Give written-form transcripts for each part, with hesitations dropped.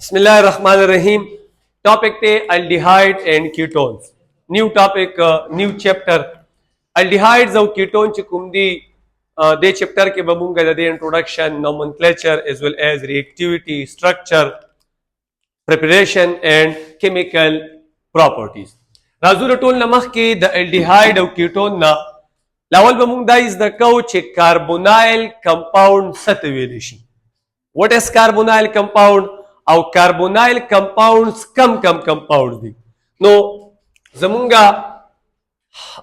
Bismillahirrahmanirrahim. Topic te aldehyde and ketones. New topic, new chapter. Aldehydes और ketones ची कुमदी दे chapter के बबूंगा दे introduction, nomenclature as well as reactivity, structure, preparation and chemical properties. Raju रटोल नमक के the aldehyde और ketone ना लावल बबूंगा is the couch carbonyl compound सतवेलिशी. What is carbonyl compound? Our carbonyl compounds come compounds दी. No, जमुंगा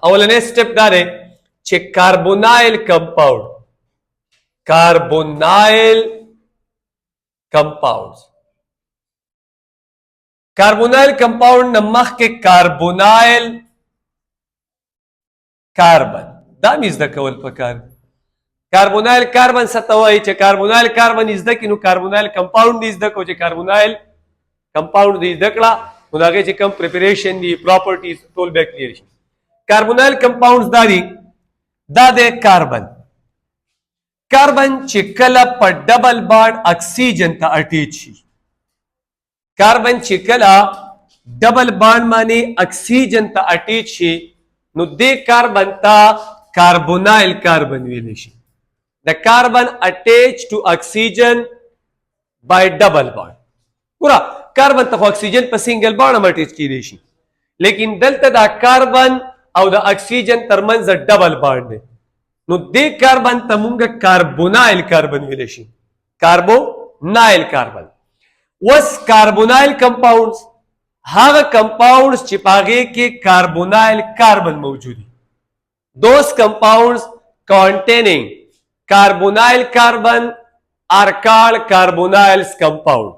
अवलने step दारे चे carbonyl compound. Carbonyl compounds. Carbonyl compound नमक के carbonyl carbon. That is the कवल प्रकार. Carbonyl carbon satawai che carbonyl carbon is the kinu carbonyl compound is the koche carbonyl compound is the kla unage che kam preparation the properties toll back clear. Carbonyl compounds da de carbon chikala pa double bond oxygen ta attach. Carbon chikala double bond mane oxygen ta attach no de carbon ta carbonyl carbon relation. The carbon attached to oxygen by double bond. पूरा carbon तक oxygen पर single bond हम attach की देशी. लेकिन दलता दा carbon और दा oxygen तरमंज double bond है. नो दे carbon तमुंगा carbonyl carbon relation. Carbonyl carbon. Was carbonyl compounds हाँ compounds चिपागे के carbonyl carbon मौजूद. Those compounds containing carbonyl carbon are called carbonyl compound.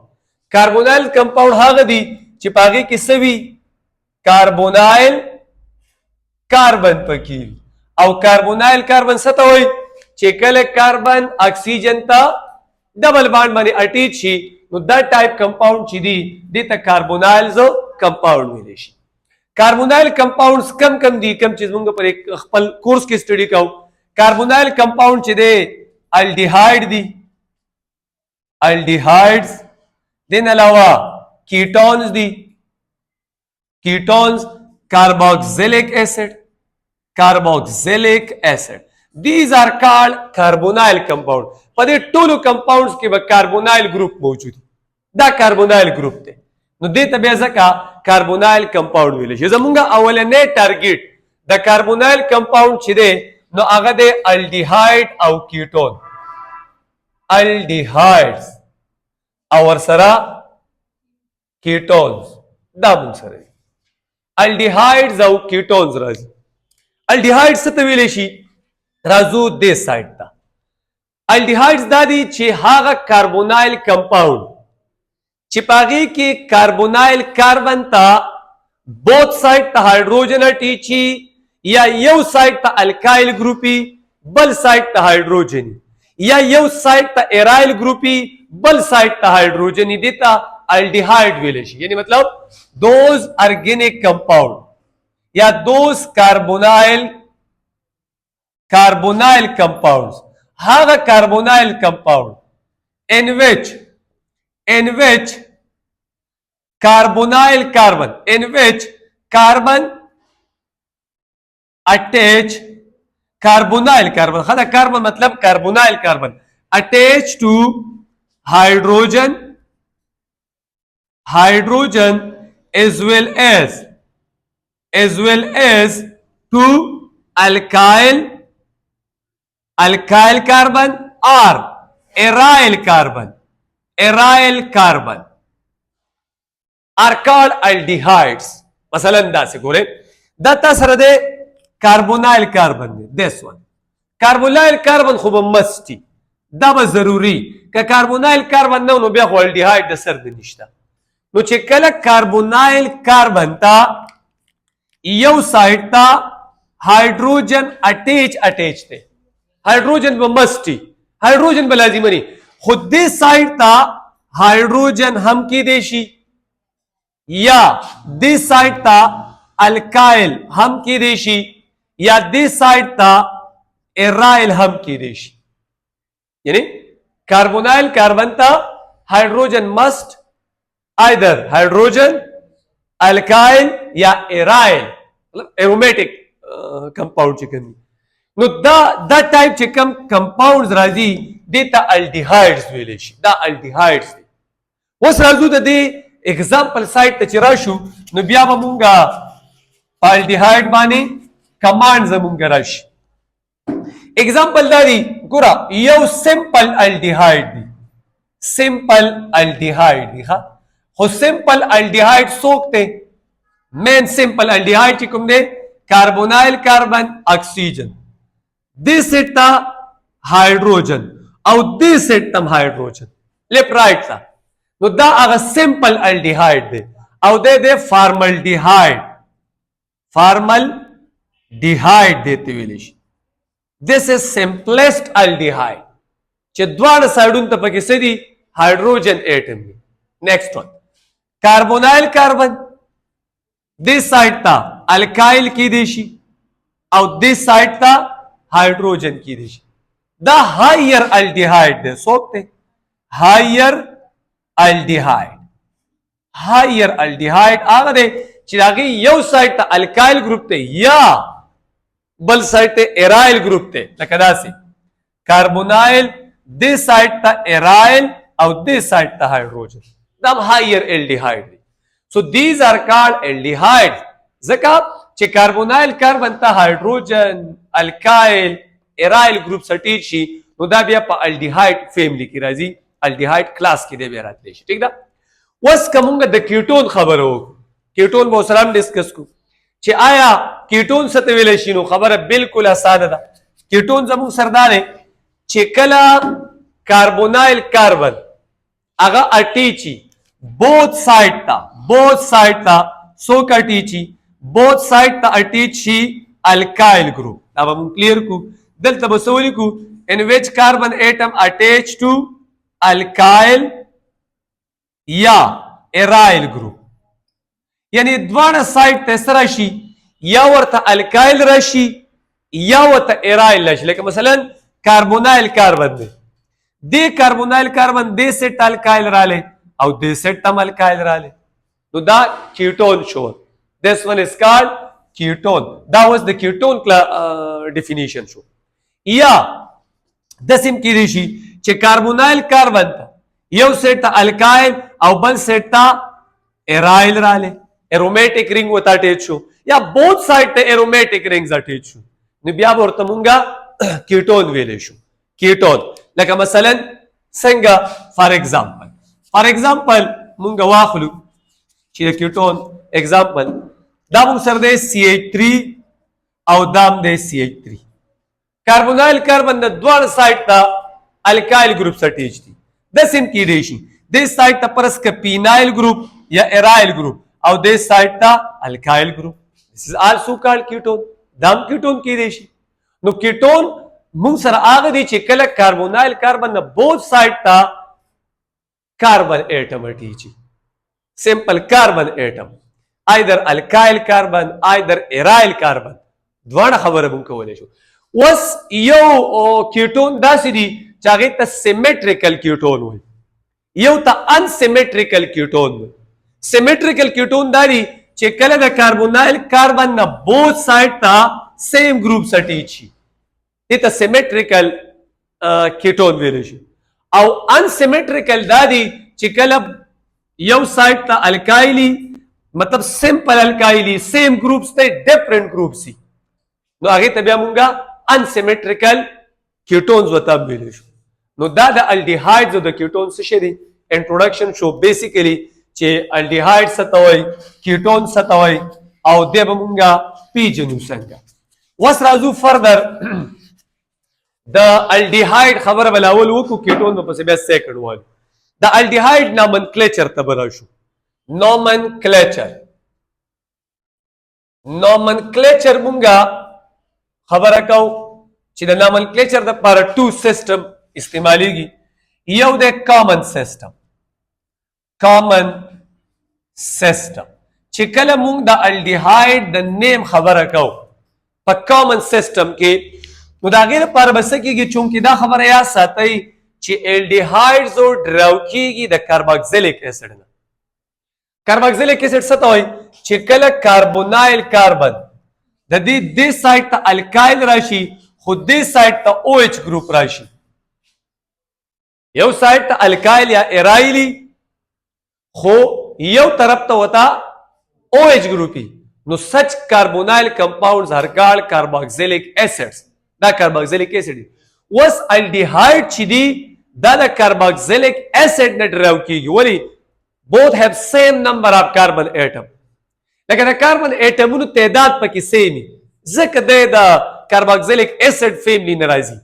Carbonyl compound हागदी चिपागे किससे भी carbonyl carbon पकील और carbonyl carbon सतोई चेकले carbon oxygen ता double bond माने अटीची नो that type compound चिदी देता carbonyl जो compound मिलेशी. Carbonyl compounds कम दी कम चीज मुंगा पर एक खपल कोर्स की स्टडी काउ Carbonyl compound चिदे aldehyde दी aldehydes दिन अलावा ketones दी ketones carboxylic acid these are called carbonyl compound पदे टोलो compounds के बाद carbonyl group मौजूद दा carbonyl group थे नो दे तबेजा का carbonyl compound मिले ये जमुंगा अवलने target the carbonyl compound चिदे no agade aldehyde au ketone aldehydes our sara ketones damun sara aldehydes au ketones razi aldehydes sataweleshi razu de side ta aldehydes dadi che haga carbonyl compound chipagi ke carbonyl carbon ta both side ta hydrogen atichi या यव साइड ता alkyl groupie बल साइड ता हाइड्रोजन या यव साइड ता aryl groupie बल साइड ता हाइड्रोजन देता अल्डिहाइड विलेशन यानी मतलब दोज ऑर्गेनिक कंपाउंड या दोज कार्बोनाइल कंपाउंड्स हागा carbonyl compound in which carbonyl carbon attach carbonyl carbon खादा carbon मतलब carbonyl carbon attach to hydrogen as well as to alkyl carbon or aryl carbon are called aldehydes मसलन दा से गोरे दत्ता सरदे carbonyl carbon this one carbonyl carbon खूब मस्ती दब जरूरी का carbonyl carbon नो बिया aldehyde दसर निश्ता नो चेकला carbonyl carbon ता यव साइड ता हाइड्रोजन अटैच थे हाइड्रोजन मस्ती हाइड्रोजन बलाजिमनी खुद दे साइड ता हाइड्रोजन हम की देशी या दे साइड ता अल्काइल हम की देशी या दिस साइड था एराइल हम की रेशी यानी कार्बोनाइल कार्बन था hydrogen must either hydrogen, alkyl या एराइल मतलब एरोमेटिक कंपाउंड चिकन नो दा टाइप चिकम कंपाउंड्स राजी देता अल्डिहाइड्स वेलेश दा अल्डिहाइड्स वस राजू द दे एग्जांपल साइट त चिराशु नो बिया बमुंगा अल्डिहाइड बाने कमांड जमुंगा राश एग्जांपल दारी गुरा यो सिंपल अल्डिहाइड दी सिंपल अल्डिहाइड दी हा हो सिंपल अल्डिहाइड सोकते मेन सिंपल अल्डिहाइड चिकुम दे carbonyl carbon oxygen this it hydrogen और this it hydrogen left right सा नो दा अगर सिंपल अल्डिहाइड दे और दे फार्मल्डिहाइड फार्मल्डिहाइड देते विलिश दिस इज सिंपलेस्ट अल्डिहाइड चे द्वार साइडून तपके सदी hydrogen atom next one carbonyl carbon this side था अल्काइल की देशी और दिस साइड था हाइड्रोजन की देशी द हायर अल्डिहाइड दे सोचते हायर अल्डिहाइड आगे दे चिरागे यो साइड था अल्काइल ग्रुप ते या बल साइड ते एराइल ग्रुप ते लकदासी कार्बोनाइल दिस साइड था एराइल और दिस साइड था हाइड्रोजन द higher aldehyde so these are called aldehydes zaka che carbonyl carbon ta hydrogen alkyl aryl group sati shi no da bia pa aldehyde family ki razi aldehyde class ki de bia ratle shi ठीक दा was kamunga the ketone khabar ho ketone bo salam discuss ko che aya ketone satwele shi no khabar bilkul asan da ketone zamu sardar hai che kala carbonyl carbon aga atichi both side ta so katichi both side ta atichi alkyl group अब हम क्लियर को दल तबसोली को in which carbon atom attached to alkyl या aryl group यानी द्वारा साइड तेसराशी या वर्ता alkyl राशि या वर्ता aryl राशि लेकिन मसलन कार्बोनाइल कार्बन दे कार्बोनाइल कार्बन दे से alkyl राले और दे से alkyl राले so that ketone shown this one is called ketone that was the ketone definition show या दसिम की ऋषि चे कार्बोनाइल कार्बन था यो सेट था अल्काइल और बल सेट था एराइल राले एरोमेटिक रिंग होता टेचो या बोथ साइड ते एरोमेटिक रिंग्स अटेचो निबिया बोर्तमुंगा ketone वेलेशो ketone लका मसलन संगा फॉर एग्जांपल मुंगा वाखलु चे ketone एग्जांपल दाम सरदे CH3 और दाम दे CH3 कार्बोनाइल कार्बन द द्वार साइड था अल्काइल ग्रुप सटीज थी दसिम की रेशी दिस साइड था परस का पीनाइल ग्रुप या एराइल ग्रुप और दिस साइड था alkyl group this is also called ketone दाम कीटोन की रेशी नो कीटोन मुंग सर आगे दी चिकल carbonyl carbon the both side था कार्बन एटम अटीची simple carbon atom either alkyl carbon either aryl carbon द्वारा खबर मुंग वलेशो was यो ketone दासिदी चाहे ता symmetrical ketone हुई यो ता unsymmetrical ketone हुई symmetrical ketone दारी चेकले दा कार्बोनाइल कार्बन ना both side ता same group सटीची ये ता symmetrical ketone वेलेशो और unsymmetrical दादी चेकले यो साइड ता alkyl मतलब सिंपल अल्काइली सेम ग्रुप्स थे डिफरेंट ग्रुप्स ही नो आगे तबिया मुंगा अनसिमेट्रिकल कीटोन्स वता बेलेश नो दा the aldehydes of the ketones Sheri introduction show basically चे अल्डिहाइड सतवय कीटोन सतवय और देब मुंगा पीजनु संगा वस राजू फर्दर द अल्डिहाइड खबर बलावल वो कीटोन में पसे बेस सेकंड वन द अल्डिहाइड नोमेनक्लेचर तबराशु nomenclature munga खबर कौ चिदा nomenclature द पर टू सिस्टम इस्तेमालीगी यो दे कॉमन सिस्टम चिकल मुंग द अल्डिहाइड द नेम खबर कौ पर कॉमन सिस्टम के मुदागिर पर बसकी की चूंकि दा खबर या सतई ची एल्डिहाइड्स और ड्राउकी की द carboxylic acid carboxylic acid څه ته وایي چې کله کاربونایل کاربن د دې سایت ته الکایل راشي خو دې سایت ته او ایچ ګروپ راشي یو سایت ته الکایل یا ایرایلی خو یو طرف ته وتا او ایچ ګروپي نو سچ کاربونایل کمپاونډز هر کال کاربوکسیلیک ایسیډز دا کاربوکسیلیک ایسیډ وس الډیهایډ چې دی دا د کاربوکسیلیک ایسیډ نه ډرایو کیږي ولی both have same number of carbon atom لکه د کاربن ایټمونو تعداد پکې سیم ځکه د کاربوکسیلیک ایسیډ فیملی نه راځي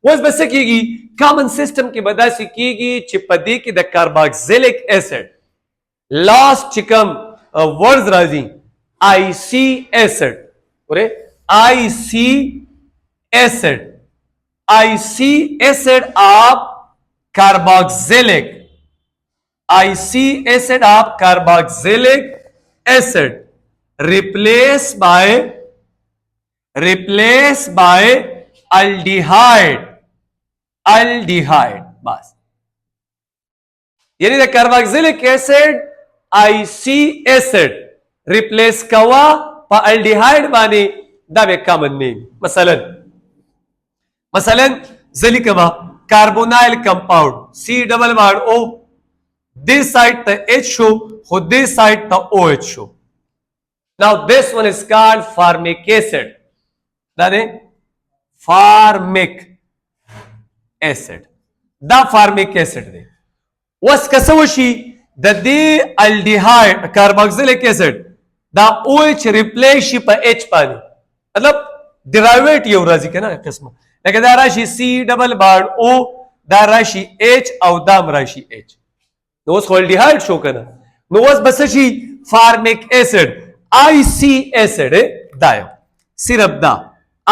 اوس به څه کیږي کامن سیستم کې به داسې کیږي چې په دې کې د کاربوکسیلیک ایسیډ لاست چې کوم ورډز راځي آئی سی ایسیډ ورې آئی سی ایسیډ آئی سی ایسیډ آف carboxylic IC acid of carboxylic acid replaced by aldehyde बस यानी the carboxylic acid IC acid replace कवा पा aldehyde बानी दा बे common name मसलन जली कवा carbonyl compound C double bond O this side the H show who this side the OH show. Now this one is called formic acid. That is formic acid. The formic acid de was kasawashi the aldehyde carboxylic acid the OH replace shi pa H pani matlab derivative razi ke na qisma لکه دا راشي سی ډبل بانډ او دا راشي ایچ او دا راشي ایچ نو اوس خو الډیهایډ شو کنه نو اوس بس شي فارمیک ایسډ آئی سی ایسډ دا یو صرف دا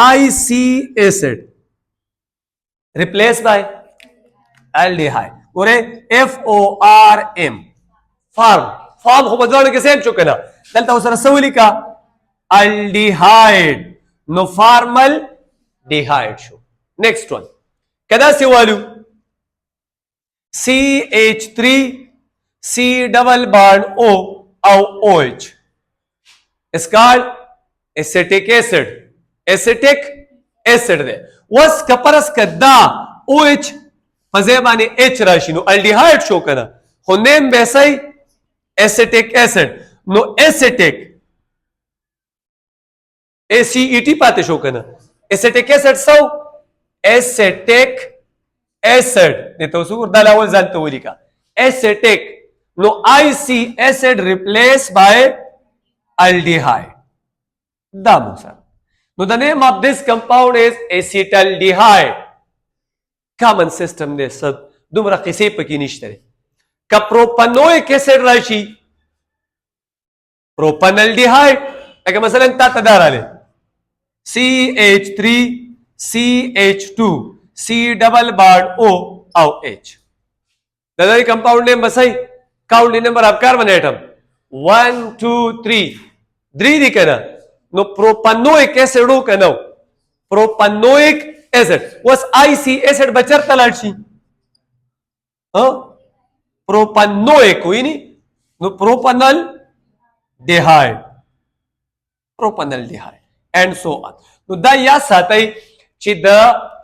آئی سی ایسډ ریپلیس بای الډیهایډ ګوره اف او آر ام فارم خو په ځوانو کې سیم شو کنه دلته اوس سره سولی کا الډیهایډ نو فارمل ډیهایډ شو next one kada se walu CH3 C double bond O or OH is called acetic acid de was kaparas kada OH fazebani H rashi no aldehyde show kana ho name besai acetic acid no acetic ACET pate show kana acetic acid so acetic acid ne to sur da la wal zanto lika acetic no IC acid replaced by aldehyde da musa no the name of this compound is acetaldehyde common system de sab dumra qise paki nishtare ka propanoic acid rashi propanaldehyde like masalan ta tadarale CH3 CH2 C double bond O or H. The other compound name basai count the number of carbon atom 1 2 3 3 dikana no propanoic acid ro kana propanoic acid was IC acid bachar taladshi propanoic huini no propanal dehyde and so on no da ya satai چې د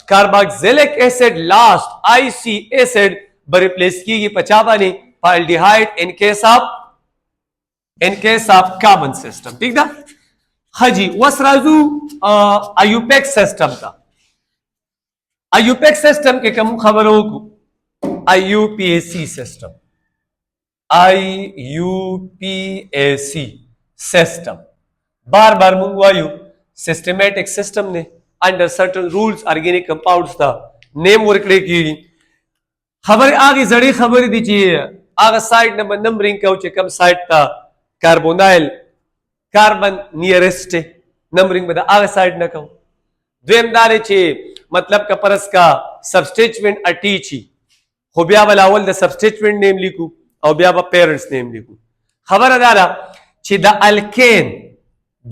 کاربوکسیلیک ایسڈ لاست آئی سی ایسڈ به ریپلیس کیږي په چا باندې په الډیهایډ ان کیس اف کاربن سیستم ٹھیک ده حجی وس راځو ایوپیک سیستم ته ایوپیک سیستم کې کوم خبرو کو آئی یو پی اے سی سیسٹم بار بار مونږ وایو سیسٹمیٹک سیسٹم نے under certain rules organic compounds the name ورکړي کی خبر آگے زړی خبر دي چې هغه سایت نمبرینګ کو چې کم سایت تا کاربونایل کاربن نیرسٹ نمبرینګ به هغه سایت نه کو دویم دار چې مطلب کا پرس کا سبسټیچوینټ اټیچی خو بیا بل اول د سبسټیچوینټ نیم لیکو او بیا به پیرنټس نیم لیکو خبر ادا چې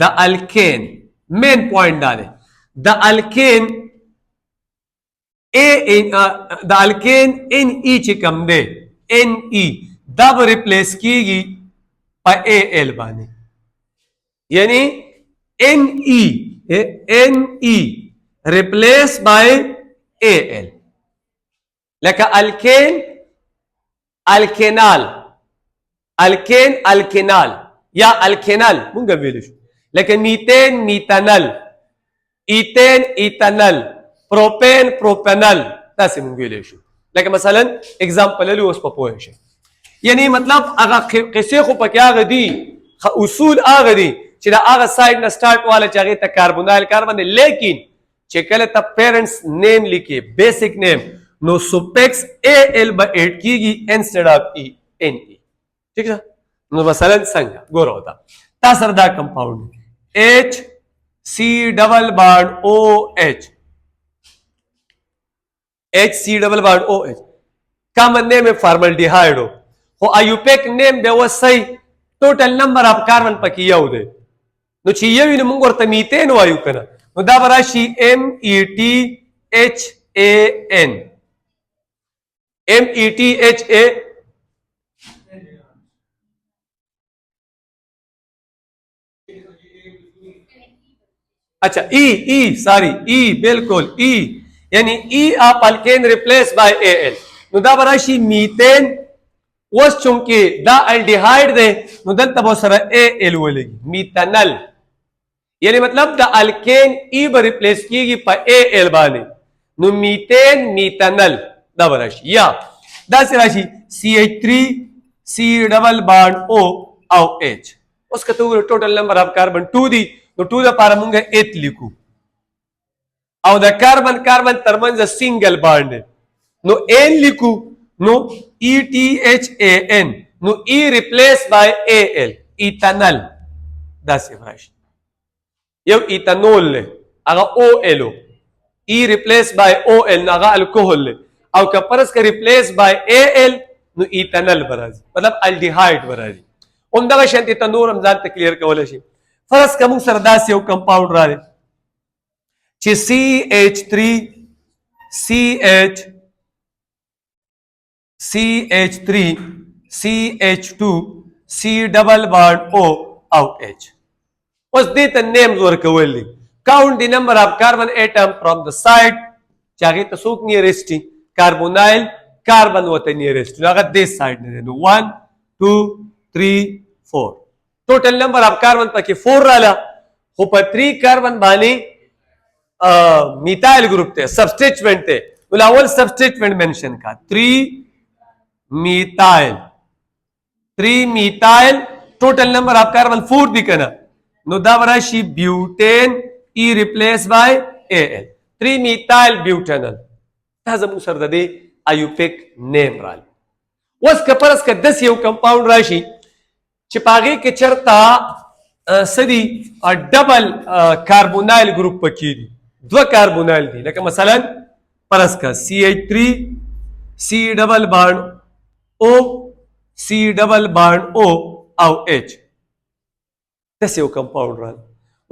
د الکین مین پوینټ دا دی the alkane NE چې کوم دی NE دا به ریپلیس کیږي په اے ال باندې، یعنی ان ای replace by al. لکه الکین الکینال، الکین الکینال یا الکینال مونږ ویل شو. لکه میتین میتانل، ایتین ایتانل، پروپین پروپینل، داسې مونږ ویل شو. لکه مثلا اگزامپل لري اوس په پوه شئ. یعنی مطلب هغه قصې خو پکې هغه دي، اصول هغه دي چې دا هغه سایډ نه سٹارټ واله چې هغې ته کاربونایل کاربن دی. لیکن چې کله ته پیرنټس نیم لیکې بیسک نیم نو سپیکس اے ایل به ایډ کیږي انسټیډ اف ای ان ای. ٹھیک ده؟ نو مثلا څنګه ګوره وتا تا سره دا کمپاوند ایچ سی ډبل بانډ او ایچ، ایچ سی ډبل بانډ او ایچ کامن نیم فارمالډیهایډ ہو، خو ایوپیک نیم به وسای ټوټل نمبر اف کاربن پکې یو دی. نو چې یو نو موږ ورته میتین وایو کنه، نو دا به راشي ایم ای ټي ایچ اے این، ایم ای ټي ایچ اے اچھا ای ساری ای بالکل ای، یعنی ای آپ الکین ریپلیس بائی اے ایل. نو دا به راشي میتین. اوس چونکې دا الډیهایډ دی نو دلته به سره اے ایل ولګي میتانل، یعنی مطلب د الکین ای به ریپلیس کیږي په اے ایل باندې، نو میتین میتانل دا به راشي. یا داسې راشي سی ایچ تھری سی ډبل بانډ او او ایچ. اوس که ته وګورې ټوټل نمبر اف کاربن 2 دی، نو 2 دپاره مونږ 8 لیکو، او د کاربن کاربن ترمنځ سنگل بانډ دی نو این لیکو، نو ای ټي ایچ اے این، نو ای ریپلیس بائی اے ایل ایتانل داسې راشي. یو ایتانول دی هغه او ایلو، ای ریپلیس بائی او ایل نو هغه الکوهول دی، او که فرض که ریپلیس بائی اے ایل نو ایتانل به راځي، مطلب الډیهایډ به راځي. همدغه شانتې ته نور هم ځان ته کلیر کولی شي. فرض که موږ سره داسې یو کمپاوند راغلی چې سی ایچ تھری سی ایچ سی ایچ ټو سی ډبل بانډ او او ایچ. اوس دې ته نیمز ورکول دي. کاونټ دی نمبر اف کاربن ایټم فرام د سایډ چې هغې ته څوک نیرسټ دي، کاربونایل کاربن ورته نیرسټ نو هغه دې سایډ نه دی. نو 1 2 3 4 ټوټل نمبر اف کاربن پکې 4 راله، خو په 3 کاربن باندې میتایل گروپ ته سبسټیچوینټ ته، نو اول سبسټیچوینټ منشن کا 3 میتایل ټوټل نمبر اف کاربن 4 دی کنه، نو دا وراشي بیوټین ای ریپلیس بائی اے ایل 3 میتایل بیوټینل. دا زموږ سره د دې ایوپیک نیم رالی. اوس که فرض که داسې یو کمپاوند راشي چې په هغې کې چېرته څه دي ډبل کاربونایل ګروپ پکې دي، 2 کاربونایل دي، لکه مثلا فرض که سی ایچ تھری سی ډبل بانډ او سی ډبل بانډ او او ایچ، داسې یو کمپاوند راغلی.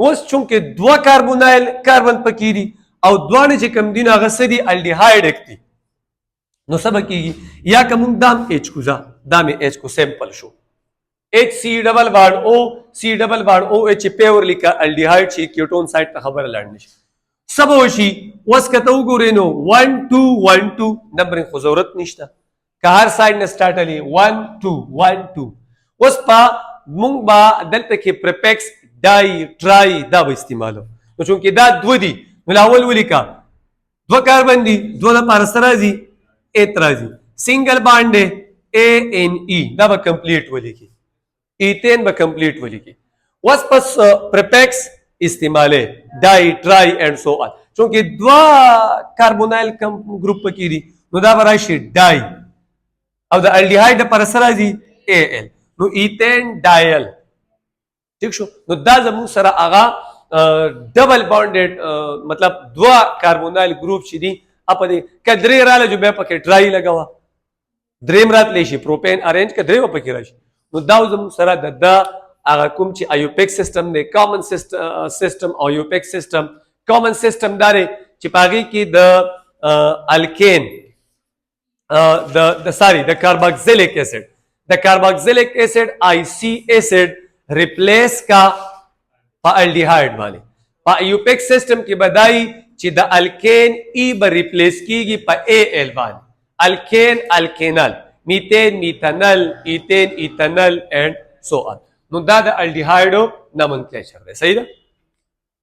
اوس چونکې 2 کاربونایل کاربن پکې دي او دواړه چې کوم دي نو هغه څه دي الډیهایډ دي، نو څه به کېږي یا که موږ دا هم ایچ کوزه دا مې ایچ کو سیمپل شو ایچ سی ډبل بانډ او سی ډبل بانډ او ایچ پیورلی کا الډیهایډ شي کیټون سایډ ته خبره لاړ نشي څه به وشي. اوس که ته وګورې نو 1 2 1 2 نمبرینګ خو ضرورت نشته، که هر سایډ نه سټارټ علي 1 2 1 2. اوس په مونږ به دلته کې پریپیکس ډای ټرای دا به استعمالو، نو چونکې دا 2 دي نو اول ولیکه 2 کاربن دي، 2 لپاره څه راځي 8 راځي، سنگل بانډ دی اے این ای دا به کمپلیټ ولیکي، ایتین به کمپلیټ ولیکي. اوس پس پریپیکس استعماله ډای ټرای اینڈ سو آن، چونکې 2 کاربونایل ګروپ پکې دي نو دا به راشي ډای، او د الډیهایډ لپاره څه راځي اے ایل، نو ایتین ډایل. ٹھیک شو. نو دا زموږ سره هغه ډبل بانډډ مطلب 2 کاربونایل ګروپ چې دي اپ دې که 3 رااله جو بیا پکې ډرای لګوه، 3 راتلی شي پروپین ارینج که 3 پکې راشي. نو دا زموږ سره د هغه کوم چې ایوپیک سیستم دی کامن سیستم او ایوپیک سیستم. کامن سیستم دا دی چې په هغې کې د الکین د کارباکسیلیک اسید د کاربوکسیلیک ایسڈ IC ایسڈ ریپلیس کا په الډیهایډ باندې په ایوپیک سیستم کې بدای چې د الکین ای به ریپلیس کیږي په AL باندې الکین الکینل میتین میتانل ایتین ایتانل اینڈ سو آن. نو دا د الډیهایډو نومنکلیچر دی. صحیح ده؟